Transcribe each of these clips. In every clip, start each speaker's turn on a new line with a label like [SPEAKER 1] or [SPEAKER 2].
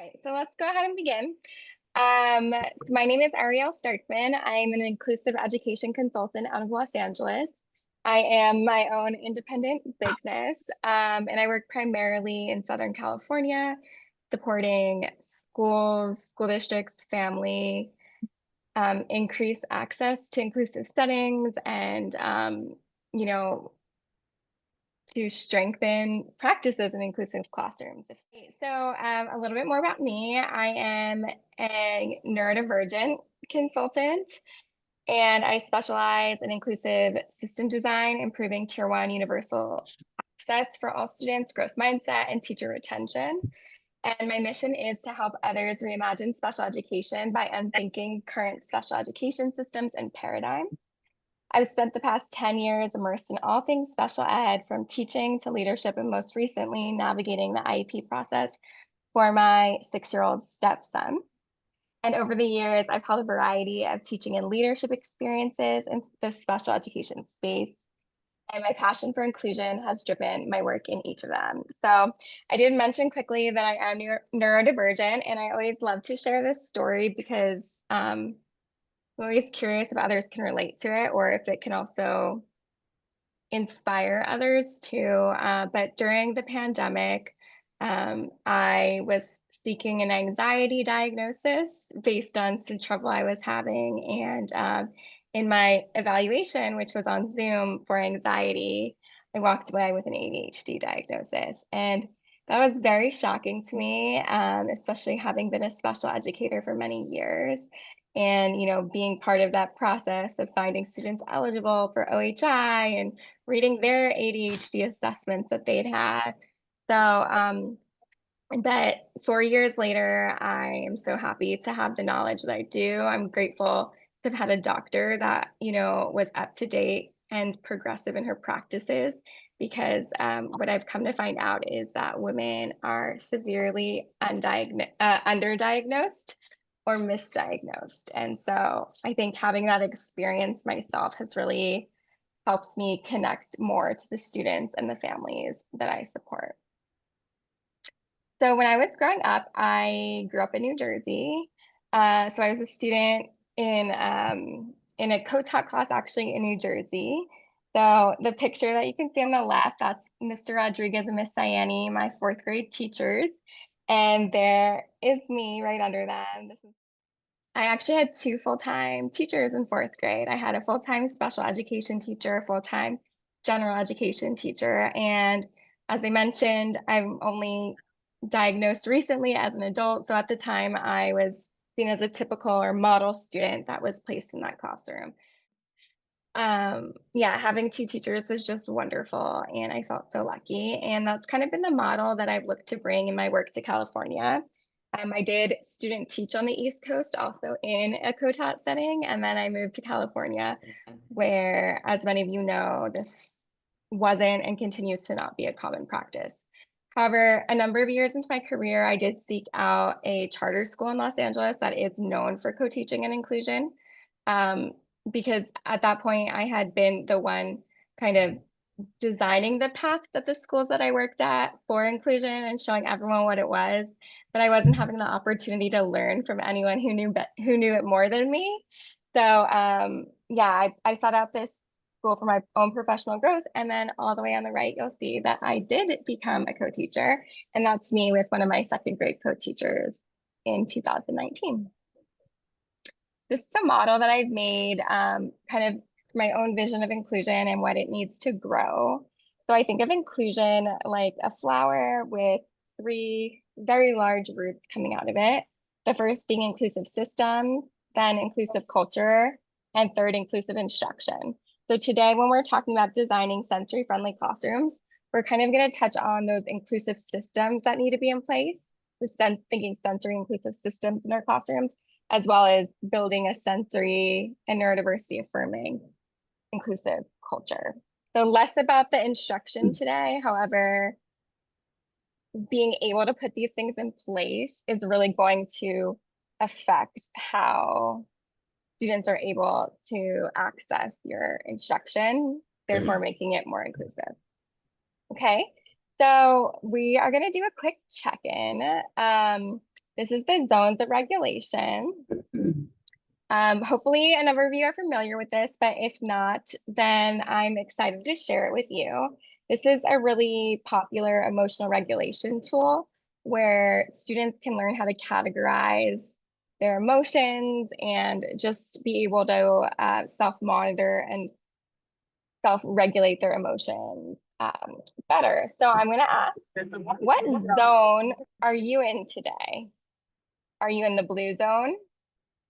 [SPEAKER 1] right, so let's go ahead and begin. So my name is Arielle Starkman. I'm an inclusive education consultant out of Los Angeles. I am my own independent business, and I work primarily in Southern California, supporting schools, school districts, family, increase access to inclusive settings, and you know, to strengthen practices in inclusive classrooms. So, a little bit more about me. I am a neurodivergent consultant, and I specialize in inclusive system design, improving Tier 1 universal access for all students, growth mindset, and teacher retention. And my mission is to help others reimagine special education by unthinking current special education systems and paradigms. I've spent the past 10 years immersed in all things special ed, from teaching to leadership, and most recently navigating the IEP process for my 6-year-old stepson. And over the years, I've held a variety of teaching and leadership experiences in the special education space. And my passion for inclusion has driven my work in each of them. So I did mention quickly that I am neurodivergent, and I always love to share this story because I'm always curious if others can relate to it or if it can also inspire others too. But during the pandemic, I was seeking an anxiety diagnosis based on some trouble I was having. And in my evaluation, which was on Zoom for anxiety, I walked away with an ADHD diagnosis. And that was very shocking to me, especially having been a special educator for many years. And, being part of that process of finding students eligible for OHI and reading their ADHD assessments that they'd had. So, but 4 years later, I am so happy to have the knowledge that I do. I'm grateful to have had a doctor that, was up to date and progressive in her practices, because what I've come to find out is that women are severely underdiagnosed or misdiagnosed. And so I think having that experience myself has really helps me connect more to the students and the families that I support. So when I was growing up, I grew up in New Jersey. So I was a student in a co-taught class actually in New Jersey. So the picture that you can see on the left, that's Mr. Rodriguez and Miss Sayani, my fourth grade teachers. And there is me right under them. I actually had two full-time teachers in fourth grade. I had a full-time special education teacher, a full-time general education teacher. And as I mentioned, I'm only diagnosed recently as an adult. So at the time, I was seen as a typical or model student that was placed in that classroom. Yeah, having two teachers was just wonderful, and I felt so lucky. And that's kind of been the model that I've looked to bring in my work to California. I did student teach on the East Coast, also in a co-taught setting, and then I moved to California, where, as many of you know, this wasn't and continues to not be a common practice. However, a number of years into my career, I did seek out a charter school in Los Angeles that is known for co-teaching and inclusion. Um, because at that point I had been the one kind of designing the path that the schools that I worked at for inclusion and showing everyone what it was, but I wasn't having the opportunity to learn from anyone who knew it more than me. So yeah, I sought out this school for my own professional growth, and then all the way on the right you'll see that I did become a co-teacher, and that's me with one of my second grade co-teachers in 2019. This is a model that I've made, kind of my own vision of inclusion and what it needs to grow. So I think of inclusion like a flower with three very large roots coming out of it. The first being inclusive system, then inclusive culture, and third, inclusive instruction. So today, when we're talking about designing sensory-friendly classrooms, we're kind of going to touch on those inclusive systems that need to be in place, thinking sensory inclusive systems in our classrooms, as well as building a sensory and neurodiversity affirming inclusive culture. So less about the instruction today. However, being able to put these things in place is really going to affect how students are able to access your instruction, therefore making it more inclusive. Okay, so we are going to do a quick check-in. This is the zones of regulation. Hopefully a number of you are familiar with this, but if not, then I'm excited to share it with you. This is a really popular emotional regulation tool where students can learn how to categorize their emotions and just be able to self-monitor and self-regulate their emotions better. So I'm going to ask, what zone are you in today? Are you in the blue zone?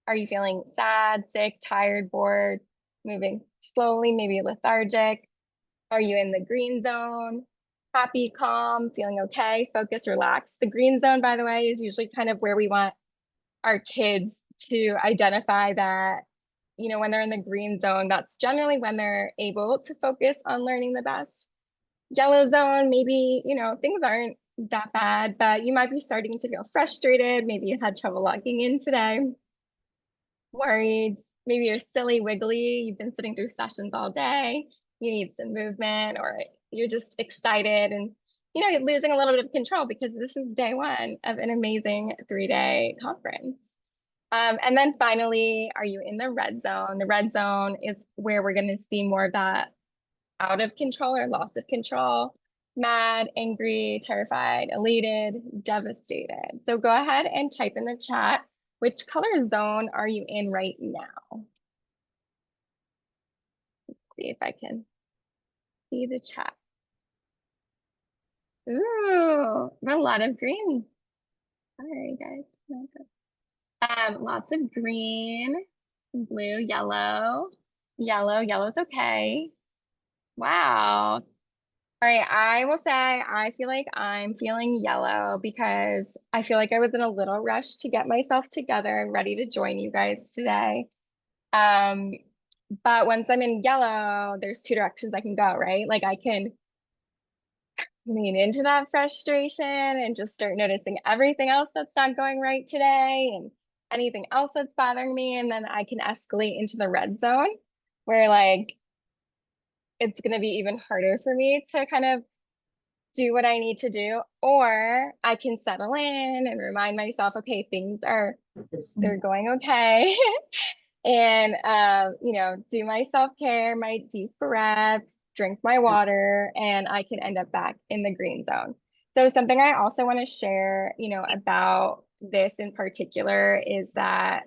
[SPEAKER 1] Are you feeling sad, sick, tired, bored, moving slowly, maybe lethargic? Are you in the green zone? Happy, calm, feeling okay, focused, relaxed. The green zone, by the way, is usually kind of where we want our kids to identify that, when they're in the green zone, that's generally when they're able to focus on learning the best. Yellow zone, maybe, things aren't that bad, but you might be starting to feel frustrated. Maybe you had trouble logging in today, worried, maybe you're silly, wiggly, you've been sitting through sessions all day, you need some movement, or you're just excited and you're losing a little bit of control because this is day one of an amazing 3-day conference. And then finally, are you in the red zone? The red zone is where we're going to see more of that out of control or loss of control, mad, angry, terrified, elated, devastated. So go ahead and type in the chat, which color zone are you in right now? See if I can see the chat. Ooh, a lot of green. Sorry, guys. Lots of green, blue, yellow, yellow's okay. Wow. All right, I will say I feel like I'm feeling yellow because I feel like I was in a little rush to get myself together and ready to join you guys today. Um, but once I'm in yellow, there's two directions I can go, right? Like I can lean into that frustration and just start noticing everything else that's not going right today and anything else that's bothering me. And then I can escalate into the red zone where like it's going to be even harder for me to kind of do what I need to do, or I can settle in and remind myself, okay, they're going okay. And do my self-care, my deep breaths, drink my water, and I can end up back in the green zone. So something I also want to share, about this in particular is that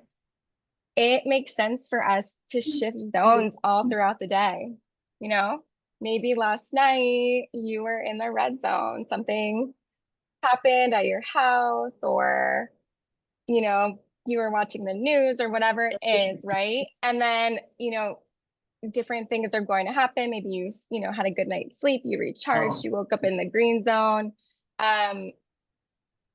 [SPEAKER 1] it makes sense for us to shift zones all throughout the day. You know, maybe last night you were in the red zone, something happened at your house, or, you were watching the news or whatever it is, right? And then, different things are going to happen. Maybe you had a good night's sleep, you recharged, you woke up in the green zone. Um,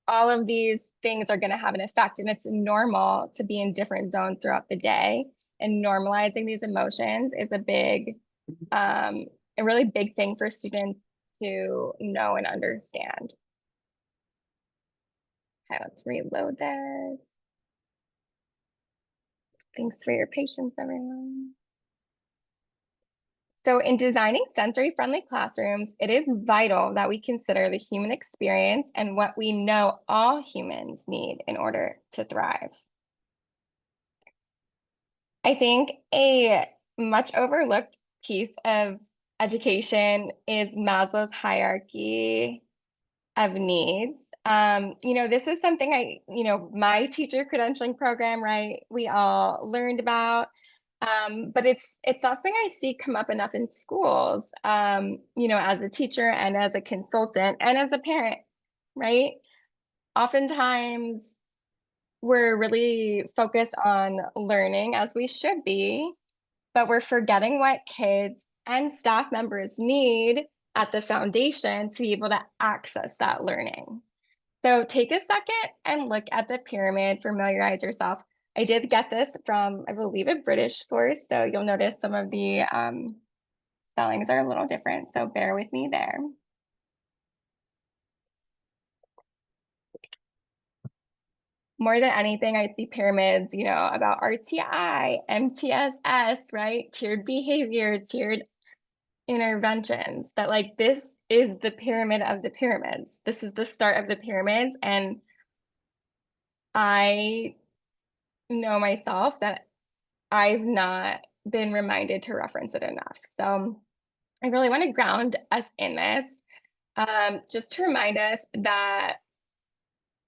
[SPEAKER 1] all of these things are going to have an effect, and it's normal to be in different zones throughout the day, and normalizing these emotions is a really big thing for students to know and understand. Okay, let's reload this. Thanks for your patience, everyone. So in designing sensory-friendly classrooms, it is vital that we consider the human experience and what we know all humans need in order to thrive. I think a much overlooked piece of education is Maslow's hierarchy of needs. This is something my teacher credentialing program, right? We all learned about. But it's not something I see come up enough in schools, as a teacher and as a consultant and as a parent, right? Oftentimes we're really focused on learning, as we should be, but we're forgetting what kids and staff members need at the foundation to be able to access that learning. So take a second and look at the pyramid, familiarize yourself. I did get this from, I believe, a British source, so you'll notice some of the spellings are a little different, so bear with me there. More than anything, I see pyramids, about RTI, MTSS, right? Tiered behavior, tiered interventions, that like this is the pyramid of the pyramids. This is the start of the pyramids, and I know myself that I've not been reminded to reference it enough. So I really want to ground us in this, just to remind us that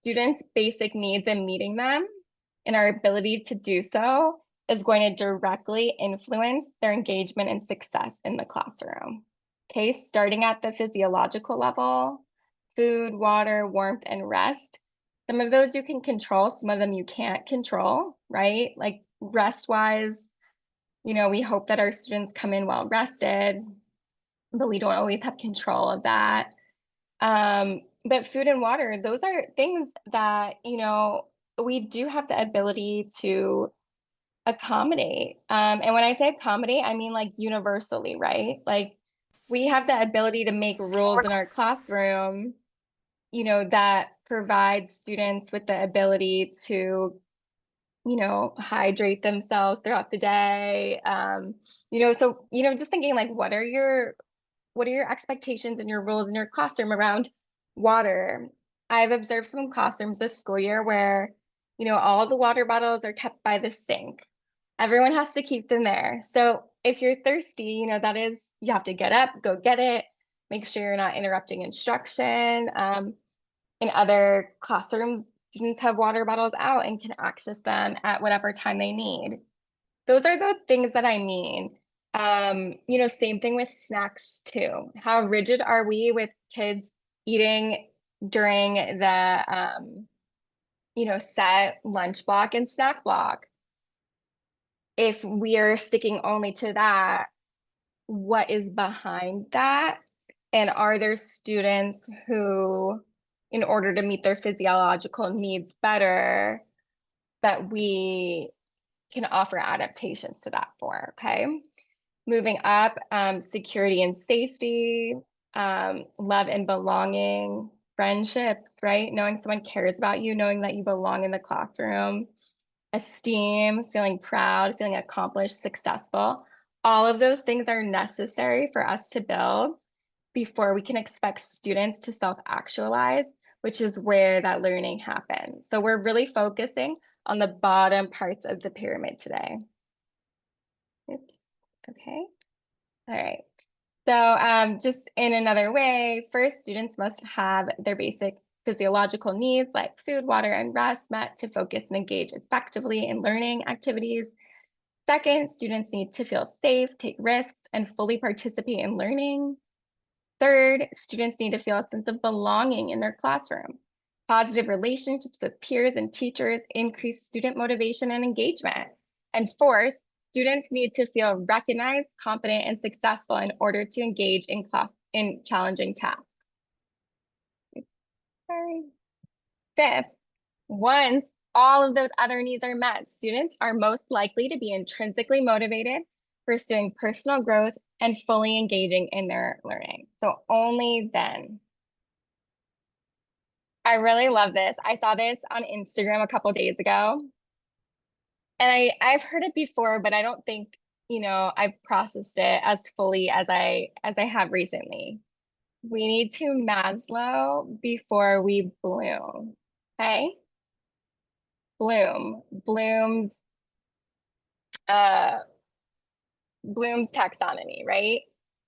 [SPEAKER 1] students' basic needs and meeting them and our ability to do so is going to directly influence their engagement and success in the classroom. Okay, starting at the physiological level, food, water, warmth, and rest. Some of those you can control, some of them you can't control, right? Like rest-wise, we hope that our students come in well rested, but we don't always have control of that. But food and water, those are things that, we do have the ability to accommodate. And when I say accommodate, I mean like universally, right? Like we have the ability to make rules in our classroom, that provide students with the ability to, hydrate themselves throughout the day. So, just thinking like, what are your expectations and your rules in your classroom around water? I've observed some classrooms this school year where, all the water bottles are kept by the sink. Everyone has to keep them there. So if you're thirsty, you have to get up, go get it, make sure you're not interrupting instruction. In other classrooms, students have water bottles out and can access them at whatever time they need. Those are the things that I mean. Same thing with snacks too. How rigid are we with kids eating during the set lunch block and snack block? If we are sticking only to that, what is behind that? And are there students who, in order to meet their physiological needs better, that we can offer adaptations to that for, okay? Moving up, security and safety, love and belonging, friendships, right? Knowing someone cares about you, knowing that you belong in the classroom, esteem, feeling proud, feeling accomplished, successful. All of those things are necessary for us to build before we can expect students to self-actualize, which is where that learning happens. So we're really focusing on the bottom parts of the pyramid today. Oops, okay. All right. So just in another way, first, students must have their basic physiological needs like food, water, and rest met to focus and engage effectively in learning activities. Second, students need to feel safe, take risks, and fully participate in learning. Third, students need to feel a sense of belonging in their classroom. Positive relationships with peers and teachers increase student motivation and engagement. And fourth, students need to feel recognized, confident, and successful in order to engage in class in challenging tasks. Sorry. Fifth, once all of those other needs are met, students are most likely to be intrinsically motivated, pursuing personal growth, and fully engaging in their learning. So only then. I really love this. I saw this on Instagram a couple days ago, and I've heard it before, but I don't think, I've processed it as fully as I have recently. We need to Maslow before we bloom. Okay? Bloom's uh Bloom's taxonomy, right?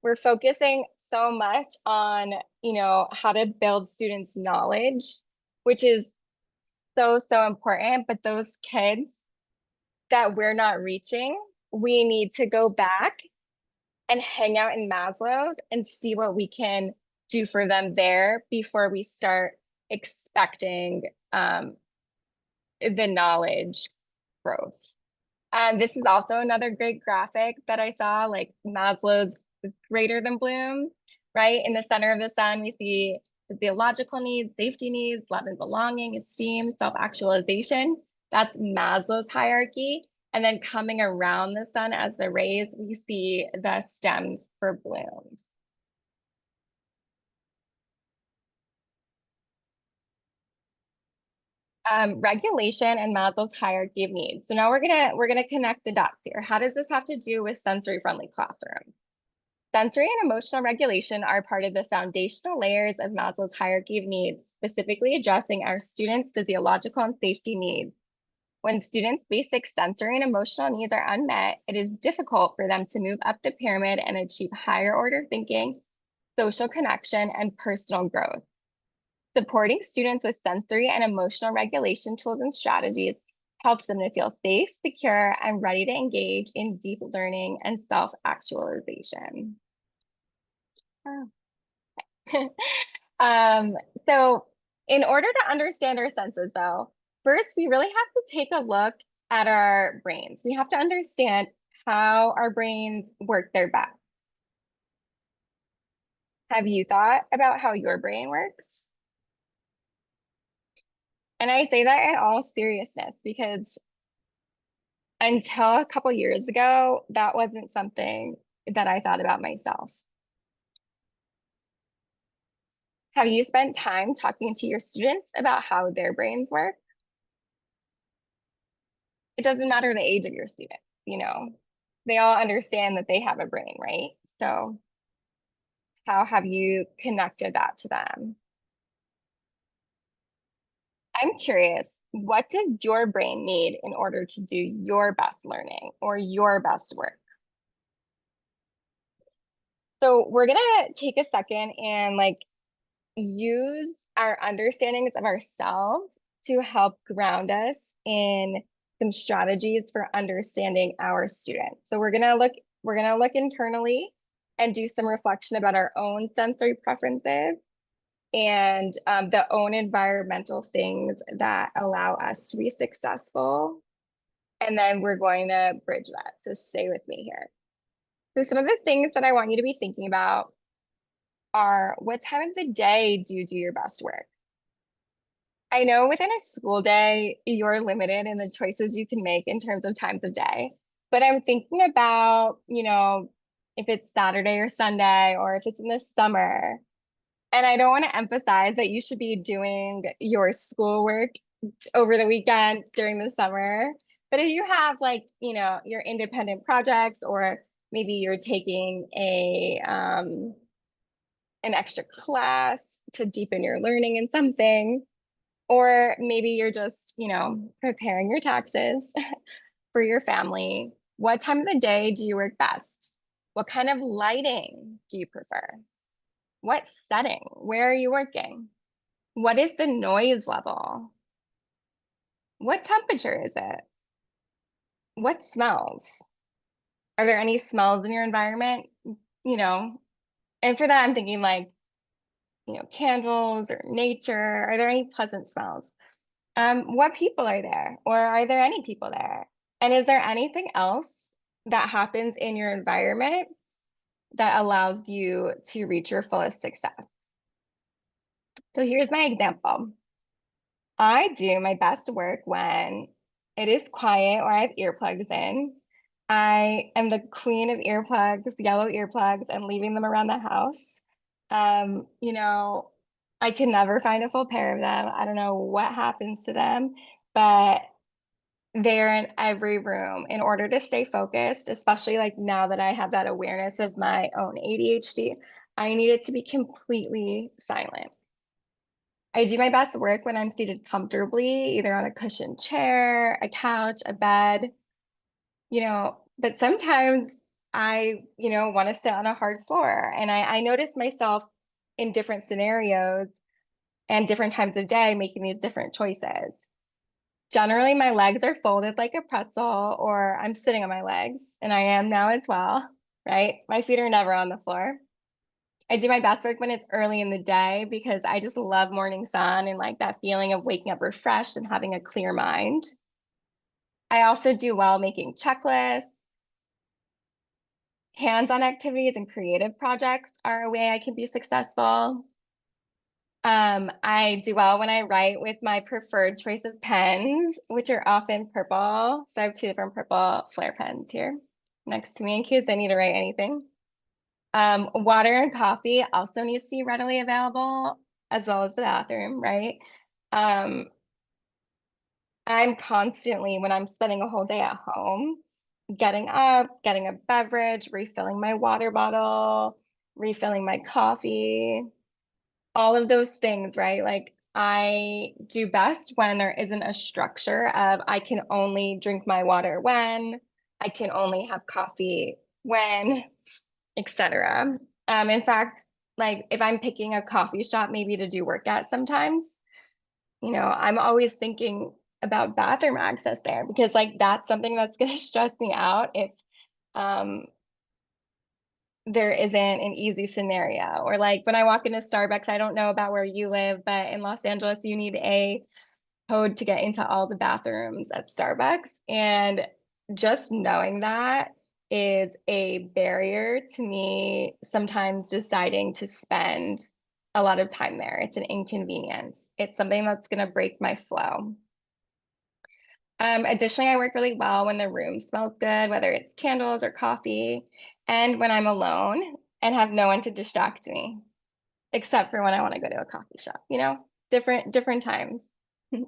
[SPEAKER 1] We're focusing so much on, how to build students' knowledge, which is so, so important. But those kids that we're not reaching, we need to go back and hang out in Maslow's and see what we can do for them there before we start expecting the knowledge growth. This is also another great graphic that I saw, like Maslow's greater than Bloom, right? In the center of the sun, we see physiological needs, safety needs, love and belonging, esteem, self-actualization. That's Maslow's hierarchy. And then coming around the sun as the rays, we see the stems for Bloom's. Regulation and Maslow's hierarchy of needs. So now we're gonna connect the dots here. How does this have to do with sensory friendly classrooms? Sensory and emotional regulation are part of the foundational layers of Maslow's hierarchy of needs, specifically addressing our students' physiological and safety needs. When students' basic sensory and emotional needs are unmet, it is difficult for them to move up the pyramid and achieve higher order thinking, social connection, and personal growth. Supporting students with sensory and emotional regulation tools and strategies helps them to feel safe, secure, and ready to engage in deep learning and self-actualization. um, so in order to understand our senses though, first we really have to take a look at our brains. We have to understand how our brains work their best. Have you thought about how your brain works? And I say that in all seriousness because until a couple years ago, that wasn't something that I thought about myself. Have you spent time talking to your students about how their brains work? It doesn't matter the age of your student, you know, they all understand that they have a brain, right? So how have you connected that to them? I'm curious, what does your brain need in order to do your best learning or your best work? So we're gonna take a second and use our understandings of ourselves to help ground us in some strategies for understanding our students. So we're gonna look internally and do some reflection about our own sensory preferences and the own environmental things that allow us to be successful. And then we're going to bridge that. So stay with me here. So some of the things that I want you to be thinking about are, what time of the day do you do your best work? I know within a school day, you're limited in the choices you can make in terms of times of day, but I'm thinking about, if it's Saturday or Sunday, or if it's in the summer. And I don't want to emphasize that you should be doing your schoolwork over the weekend during the summer. But if you have your independent projects, or maybe you're taking an extra class to deepen your learning in something, or maybe you're just, preparing your taxes for your family. What time of the day do you work best? What kind of lighting do you prefer? What setting? Where are you working? What is the noise level? What temperature is it? What smells? Are there any smells in your environment? You know, and for that, I'm thinking candles or nature. Are there any pleasant smells? What people are there? Or are there any people there? And is there anything else that happens in your environment that allows you to reach your fullest success? So here's my example. I do my best work when it is quiet or I have earplugs in. I am the queen of earplugs, yellow earplugs, and leaving them around the house. Um, you know, I can never find a full pair of them. I don't know what happens to them, but they're in every room in order to stay focused, especially like now that I have that awareness of my own ADHD. I need it to be completely silent. I do my best work when I'm seated comfortably, either on a cushioned chair, a couch, a bed, but sometimes I, want to sit on a hard floor. And I notice myself in different scenarios and different times of day making these different choices. Generally, my legs are folded like a pretzel, or I'm sitting on my legs, and I am now as well, right? My feet are never on the floor. I do my best work when it's early in the day because I just love morning sun and like that feeling of waking up refreshed and having a clear mind. I also do well making checklists. Hands-on activities and creative projects are a way I can be successful. I do well when I write with my preferred choice of pens, which are often purple. So I have two different purple Flair pens here next to me in case I need to write anything. Water and coffee also needs to be readily available, as well as the bathroom, right? Um, I'm constantly, when I'm spending a whole day at home, getting up, getting a beverage, refilling my water bottle, refilling my coffee, all of those things, right? Like I do best when there isn't a structure of I can only drink my water when, I can only have coffee when, etc. In fact, like if I'm picking a coffee shop maybe to do work at sometimes, I'm always thinking about bathroom access there because like that's something that's going to stress me out if um there isn't an easy scenario. Or like when I walk into Starbucks, I don't know about where you live, but in Los Angeles, you need a code to get into all the bathrooms at Starbucks. And just knowing that is a barrier to me sometimes deciding to spend a lot of time there. It's an inconvenience. It's something that's going to break my flow. Additionally, I work really well when the room smells good, whether it's candles or coffee, and when I'm alone and have no one to distract me, except for when I want to go to a coffee shop, different times. All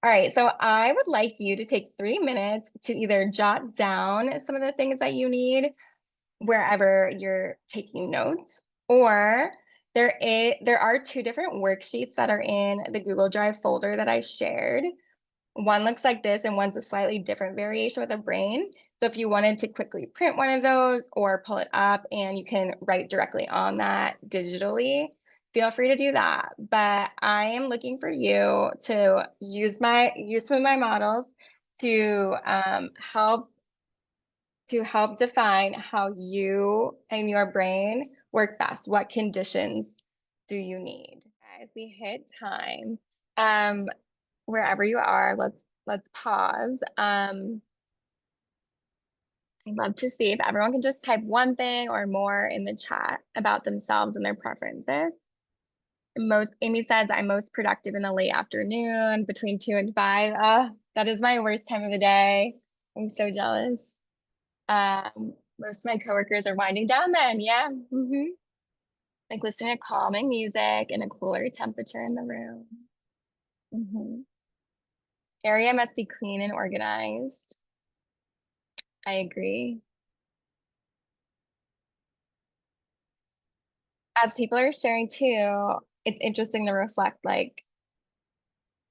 [SPEAKER 1] right, so I would like you to take 3 minutes to either jot down some of the things that you need wherever you're taking notes, or there are two different worksheets that are in the Google Drive folder that I shared. One looks like this and one's a slightly different variation with a brain. So if you wanted to quickly print one of those or pull it up and you can write directly on that digitally, feel free to do that. But I am looking for you to use some of my models to help define how you and your brain work best. What conditions do you need? As we hit time, wherever you are, let's pause. I'd love to see if everyone can just type one thing or more in the chat about themselves and their preferences. Amy says, I'm most productive in the late afternoon between 2 and 5. That is my worst time of the day. I'm so jealous. Most of my coworkers are winding down then. Yeah. Like listening to calming music and a cooler temperature in the room. Area must be clean and organized. I agree. As people are sharing too, it's interesting to reflect like,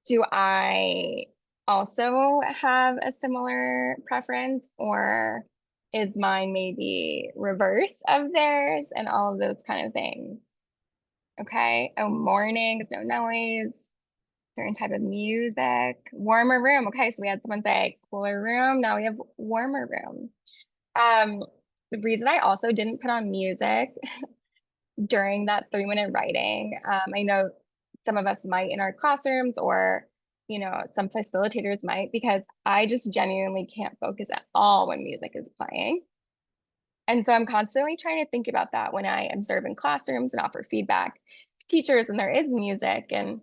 [SPEAKER 1] do I also have a similar preference, or is mine maybe reverse of theirs, and all of those kind of things? Okay. Oh, morning with no noise, certain type of music, warmer room. Okay, so we had someone say cooler room. Now we have warmer room. Um, the reason I also didn't put on music during that 3-minute writing. I know some of us might in our classrooms, or, some facilitators might, because I just genuinely can't focus at all when music is playing. And so I'm constantly trying to think about that when I observe in classrooms and offer feedback to teachers and there is music, and,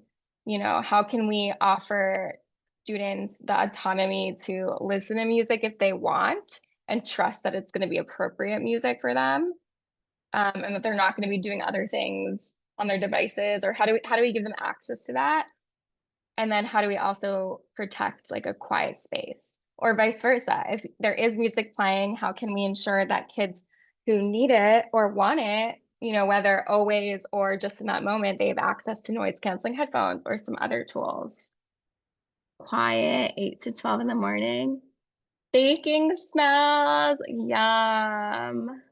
[SPEAKER 1] how can we offer students the autonomy to listen to music if they want and trust that it's going to be appropriate music for them, and that they're not going to be doing other things on their devices, or how do we give them access to that? And then how do we also protect like a quiet space, or vice versa? If there is music playing, how can we ensure that kids who need it or want it, whether always or just in that moment, they have access to noise canceling headphones or some other tools? Quiet, 8 to 12 in the morning. Baking smells, yum.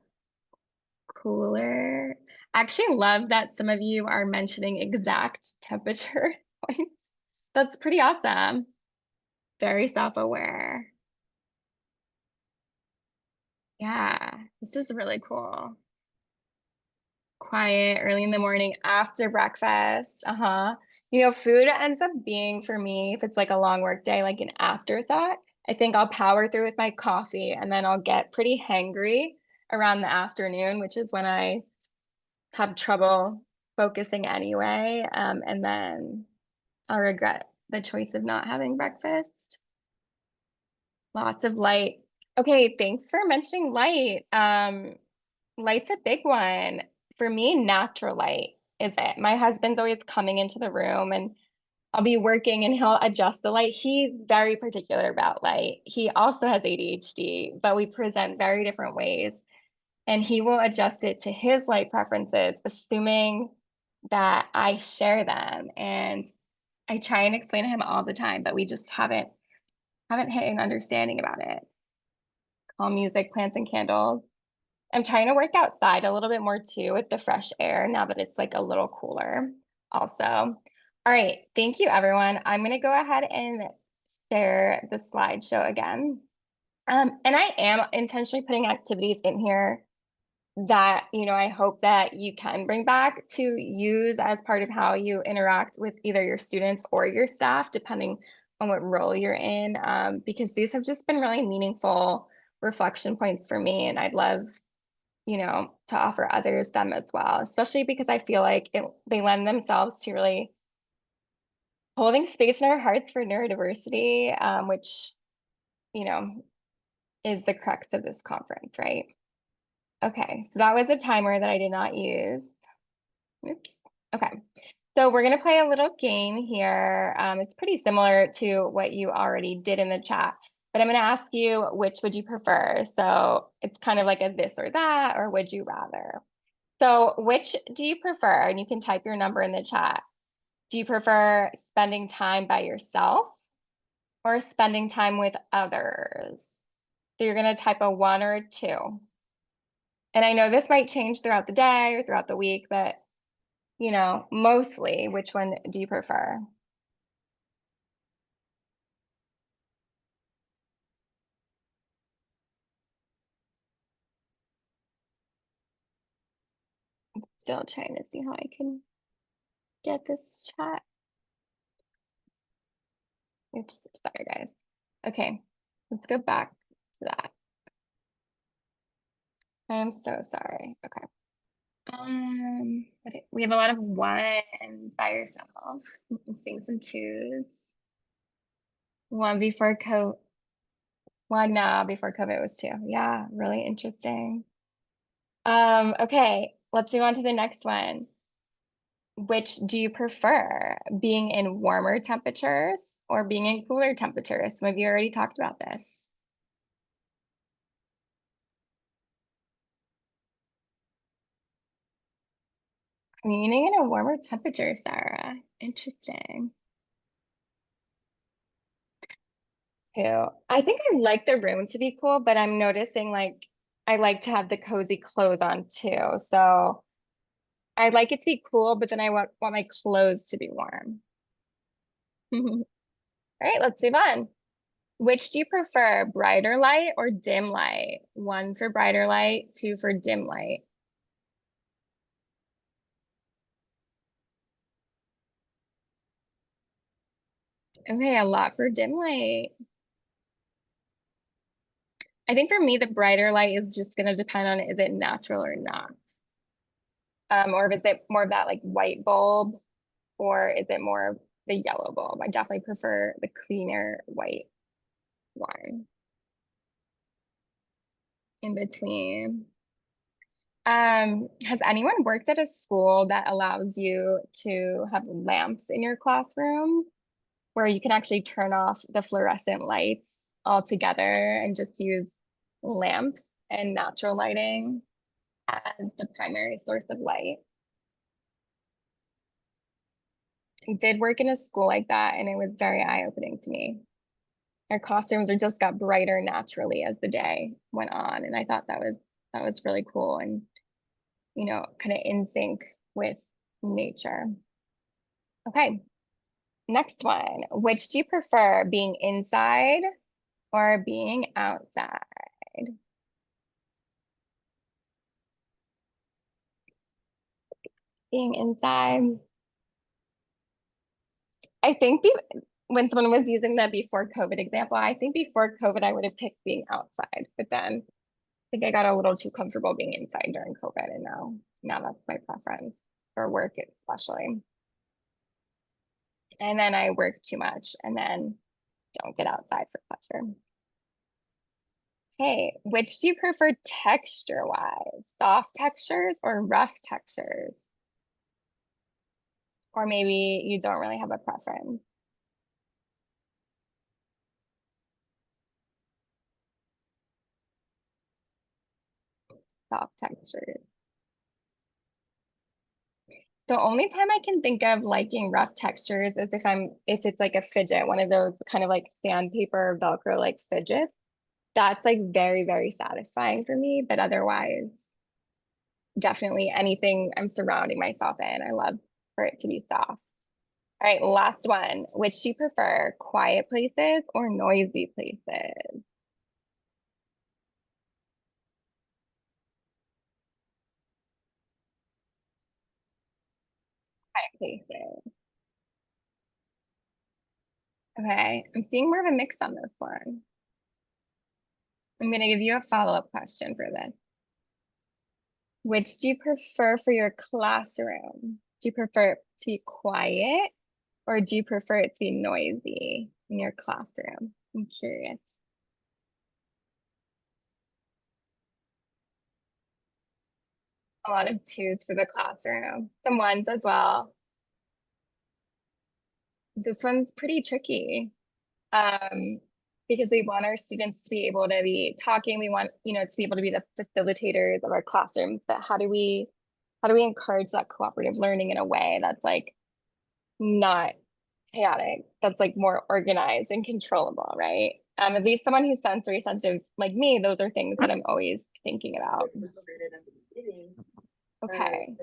[SPEAKER 1] Cooler. I actually love that some of you are mentioning exact temperature points. That's pretty awesome. Very self-aware. Yeah, this is really cool. Quiet, early in the morning, after breakfast. Food ends up being for me, if it's like a long work day, like an afterthought. I think I'll power through with my coffee and then I'll get pretty hangry around the afternoon, which is when I have trouble focusing anyway. And then I'll regret the choice of not having breakfast. Lots of light. Okay, thanks for mentioning light. Light's a big one. For me, natural light is it. My husband's always coming into the room and I'll be working and he'll adjust the light. He's very particular about light. He also has ADHD, but we present very different ways. And he will adjust it to his light preferences, assuming that I share them. And I try and explain to him all the time, but we just haven't hit an understanding about it. Calm music, plants and candles. I'm trying to work outside a little bit more too with the fresh air now that it's like a little cooler also. All right, thank you everyone. I'm gonna go ahead and share the slideshow again. And I am intentionally putting activities in here that, I hope that you can bring back to use as part of how you interact with either your students or your staff, depending on what role you're in, because these have just been really meaningful reflection points for me. And I'd love, to offer others them as well, especially because I feel like they lend themselves to really holding space in our hearts for neurodiversity, which, you know, is the crux of this conference, right? Okay, so that was a timer that I did not use. Oops. Okay, so we're gonna play a little game here. It's pretty similar to what you already did in the chat, but I'm gonna ask you, which would you prefer? So it's kind of like a this or that, or would you rather? So which do you prefer? And you can type your number in the chat. Do you prefer spending time by yourself or spending time with others? So you're gonna type a 1 or a 2. And I know this might change throughout the day or throughout the week, but mostly, which one do you prefer? Still trying to see how I can get this chat. Oops, sorry guys. Okay, let's go back to that. I'm so sorry. Okay. We have a lot of 1s by yourself. I'm seeing some 2s. 1 before COVID. 1 now before COVID was 2. Yeah, really interesting. Okay, let's move on to the next one. Which do you prefer, being in warmer temperatures or being in cooler temperatures? Some of you already talked about this. Meaning in a warmer temperature, Sarah. Interesting. Too. I think I like the room to be cool, but I'm noticing like I like to have the cozy clothes on too. So I like it to be cool, but then I want my clothes to be warm. All right, let's move on. Which do you prefer, brighter light or dim light? 1 for brighter light, 2 for dim light. Okay, a lot for dim light. I think for me, the brighter light is just going to depend on is it natural or not. Or is it more of that like white bulb, or is it more of the yellow bulb? I definitely prefer the cleaner white one in between. Has anyone worked at a school that allows you to have lamps in your classroom where you can actually turn off the fluorescent lights altogether and just use lamps and natural lighting as the primary source of light? I did work in a school like that, and it was very eye-opening to me. Our classrooms are just got brighter naturally as the day went on, and I thought that was really cool and kind of in sync with nature. Okay, next one. Which do you prefer, being inside or being outside? Being inside. I think when someone was using the before COVID example, I think before COVID I would have picked being outside, but then I think I got a little too comfortable being inside during COVID, and now that's my preference for work especially. And then I work too much and then don't get outside for pleasure. Okay, which do you prefer texture-wise? Soft textures or rough textures? Or maybe you don't really have a preference. Soft textures. The only time I can think of liking rough textures is if it's like a fidget, one of those kind of like sandpaper, Velcro like fidgets. That's like very, very satisfying for me. But otherwise, definitely anything I'm surrounding myself in, I love for it to be soft. All right, last one. Which do you prefer, quiet places or noisy places? Quiet places. Okay, I'm seeing more of a mix on this one. I'm going to give you a follow-up question for this. Which do you prefer for your classroom? Do you prefer it to be quiet or do you prefer it to be noisy in your classroom? I'm curious. A lot of twos for the classroom, some ones as well. This one's pretty tricky. Um, because we want our students to be able to be talking. We want, to be able to be the facilitators of our classrooms. But how do we encourage that cooperative learning in a way that's like not chaotic, that's like more organized and controllable, right? At least someone who's sensory sensitive like me, those are things that I'm always thinking about. Okay.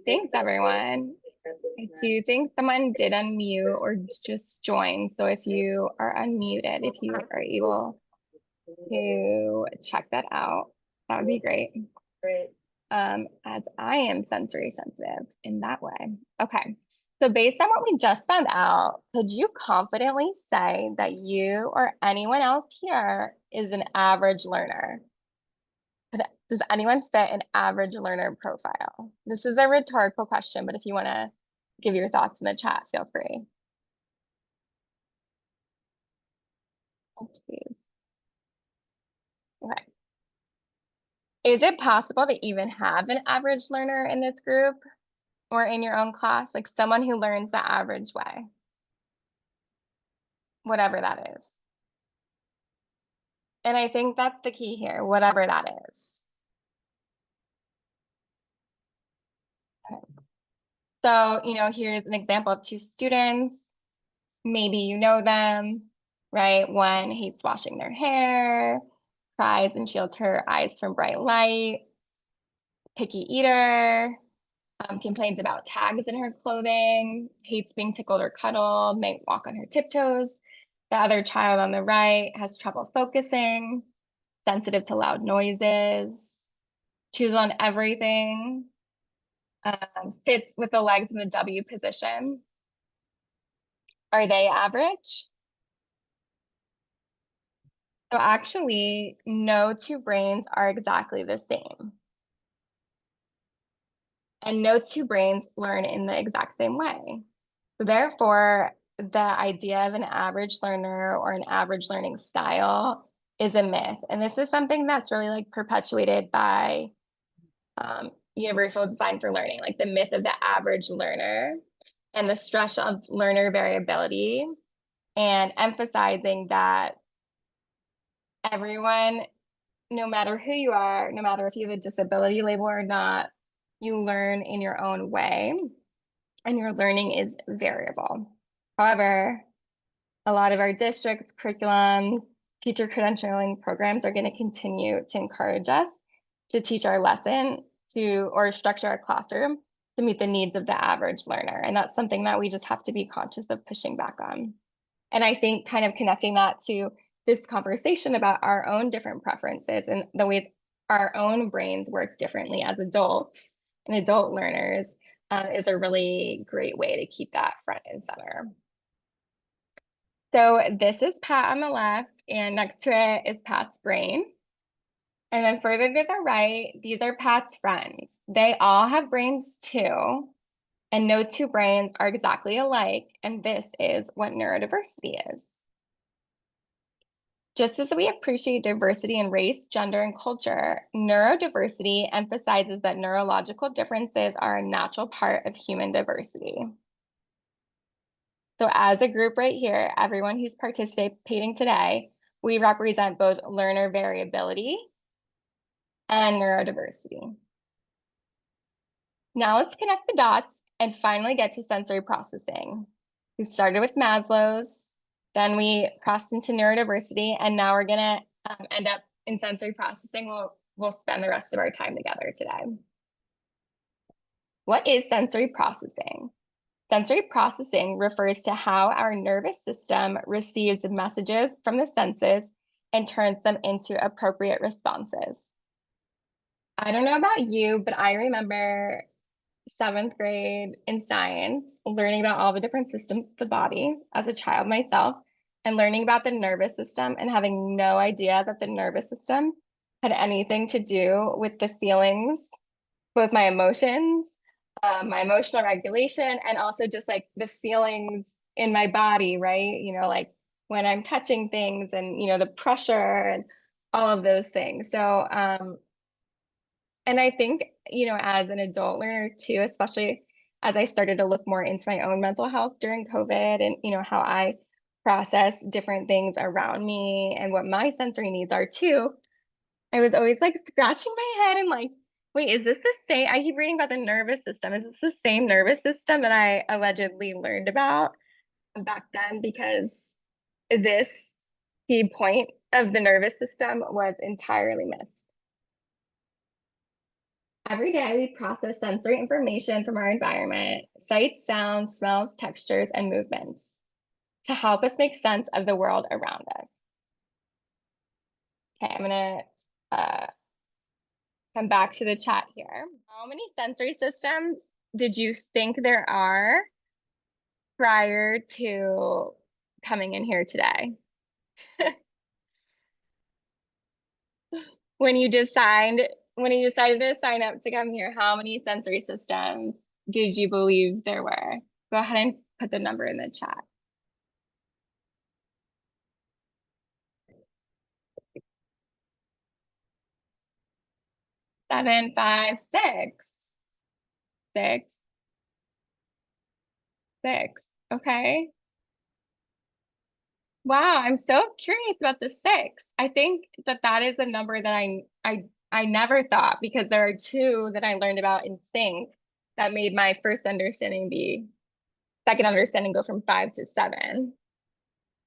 [SPEAKER 1] Thanks, everyone. I do think someone did unmute or just join. So if you are unmuted, if you are able to check that out, that would be great. As I am sensory sensitive in that way. Okay. So based on what we just found out, could you confidently say that you or anyone else here is an average learner? Does anyone fit an average learner profile? This is a rhetorical question, but if you want to give your thoughts in the chat, feel free. Oopsies. Okay. Is it possible to even have an average learner in this group or in your own class? Like someone who learns the average way, whatever that is. And I think that's the key here, whatever that is. Okay. So, here's an example of two students. Maybe you know them, right? One hates washing their hair, cries and shields her eyes from bright light, picky eater, complains about tags in her clothing, hates being tickled or cuddled, might walk on her tiptoes. The other child on the right has trouble focusing, sensitive to loud noises, chews on everything, sits with the legs in the W position. Are they average? So actually, no two brains are exactly the same. And no two brains learn in the exact same way. So therefore, the idea of an average learner or an average learning style is a myth. And this is something that's really like perpetuated by universal design for learning, like the myth of the average learner and the stress of learner variability, and emphasizing that everyone, no matter who you are, no matter if you have a disability label or not, you learn in your own way and your learning is variable. However, a lot of our districts, curriculums, teacher credentialing programs are going to continue to encourage us to teach our lesson or structure our classroom to meet the needs of the average learner. And that's something that we just have to be conscious of pushing back on. And I think kind of connecting that to this conversation about our own different preferences and the ways our own brains work differently as adults and adult learners is a really great way to keep that front and center. So this is Pat on the left, and next to it is Pat's brain. And then further to the right, these are Pat's friends. They all have brains too, and no two brains are exactly alike, and this is what neurodiversity is. Just as we appreciate diversity in race, gender, and culture, neurodiversity emphasizes that neurological differences are a natural part of human diversity. So as a group right here, everyone who's participating today, we represent both learner variability and neurodiversity. Now let's connect the dots and finally get to sensory processing. We started with Maslow's, then we crossed into neurodiversity, and now we're gonna end up in sensory processing. We'll spend the rest of our time together today. What is sensory processing? Sensory processing refers to how our nervous system receives messages from the senses and turns them into appropriate responses. I don't know about you, but I remember 7th grade in science, learning about all the different systems of the body as a child myself, and learning about the nervous system and having no idea that the nervous system had anything to do with the feelings, both my emotions, my emotional regulation, and also just like the feelings in my body, right? Like when I'm touching things and, the pressure and all of those things. So, and I think, as an adult learner too, especially as I started to look more into my own mental health during COVID and, how I process different things around me and what my sensory needs are too, I was always like scratching my head and like, wait, is this the same? I keep reading about the nervous system. Is this the same nervous system that I allegedly learned about back then? Because this key point of the nervous system was entirely missed. Every day we process sensory information from our environment, sights, sounds, smells, textures, and movements to help us make sense of the world around us. Okay, I'm gonna come back to the chat here. How many sensory systems did you think there are prior to coming in here today? When you decided to sign up to come here, how many sensory systems did you believe there were? Go ahead and put the number in the chat. 7, 5, 6. 6, 6. Okay. Wow, I'm so curious about the 6. I think that is a number that I never thought, because there are 2 that I learned about in sync that made my second understanding go from 5 to 7.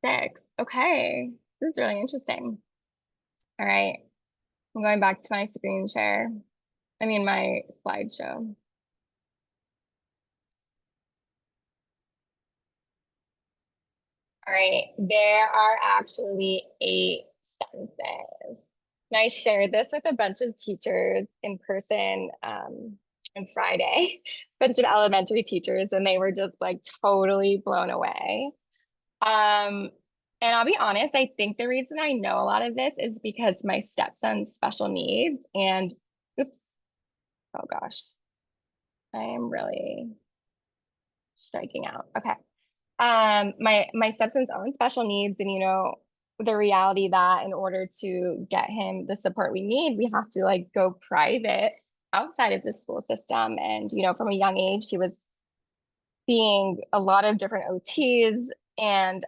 [SPEAKER 1] 6. Okay. This is really interesting. All right. I'm going back to my screen share. I mean, my slideshow. All right, there are actually 8 senses. And I shared this with a bunch of teachers in person on Friday, a bunch of elementary teachers, and they were just like totally blown away. And I'll be honest, I think the reason I know a lot of this is because my stepson's special needs and, oops, oh gosh, I am really striking out. Okay. My stepson's own special needs, and the reality that in order to get him the support we need, we have to like go private outside of the school system. And from a young age he was seeing a lot of different OTs and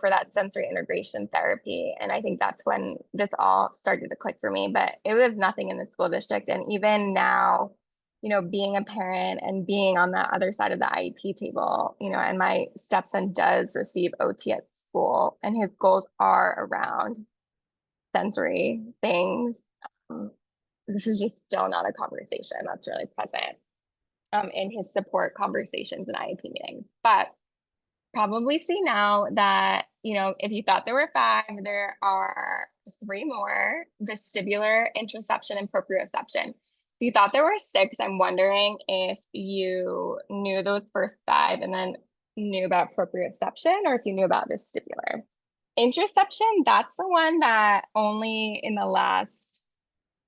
[SPEAKER 1] for that sensory integration therapy. And I think that's when this all started to click for me. But it was nothing in the school district. And even now, being a parent and being on that other side of the IEP table, and my stepson does receive OT at school, and his goals are around sensory things. This is just still not a conversation that's really present in his support conversations and IEP meetings. But probably see now that, if you thought there were 5, there are 3 more: vestibular, interoception, and proprioception. If you thought there were 6, I'm wondering if you knew those first 5 and then knew about proprioception, or if you knew about vestibular. Interoception, that's the one that only in the last